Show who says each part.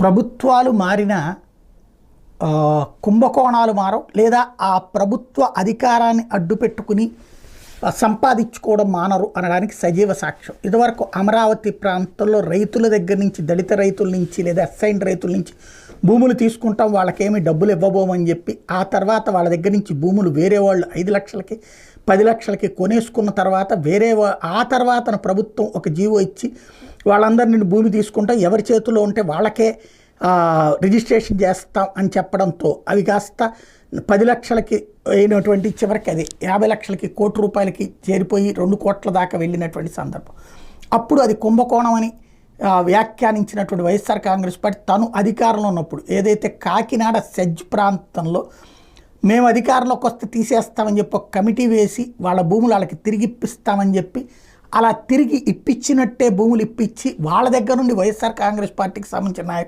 Speaker 1: ప్రభుత్వాలు మారినా కుంభకోణాలు మారవు, లేదా ఆ ప్రభుత్వ అధికారాన్ని అడ్డుపెట్టుకుని సంపాదించుకోవడం మానరు అనడానికి సజీవ సాక్ష్యం. ఇదివరకు అమరావతి ప్రాంతంలో రైతుల దగ్గర నుంచి, దళిత రైతుల నుంచి లేదా అసైన్ రైతుల నుంచి భూములు తీసుకుంటాం, వాళ్ళకేమీ డబ్బులు ఇవ్వబోమని చెప్పి ఆ తర్వాత వాళ్ళ దగ్గర నుంచి భూములు వేరే వాళ్ళు 5 లక్షలకి 10 లక్షలకి కొనేసుకున్న తర్వాత ఆ తర్వాత ప్రభుత్వం ఒక జీవో ఇచ్చి వాళ్ళందరినీ భూమి తీసుకుంటాం, ఎవరి చేతిలో ఉంటే వాళ్ళకే రిజిస్ట్రేషన్ చేస్తాం అని చెప్పడంతో అవి కాస్త 10 లక్షలకి అయినటువంటి చివరికి అది 50 లక్షలకి, ₹1,00,00,000కి చేరిపోయి 2 కోట్ల దాకా వెళ్ళినటువంటి సందర్భం. అప్పుడు అది కుంభకోణం అని వ్యాఖ్యానించినటువంటి వైఎస్ఆర్ కాంగ్రెస్ పార్టీ తను అధికారంలో ఉన్నప్పుడు ఏదైతే కాకినాడ సెజ్ ప్రాంతంలో మేము అధికారంలోకి వస్తే తీసేస్తామని చెప్పి ఒక కమిటీ వేసి వాళ్ళ భూములు వాళ్ళకి తిరిగి ఇప్పిస్తామని చెప్పి అలా తిరిగి ఇప్పించినట్టే భూములు ఇప్పించి వాళ్ళ దగ్గర నుండి వైఎస్ఆర్ కాంగ్రెస్ పార్టీకి సంబంధించిన నాయకులు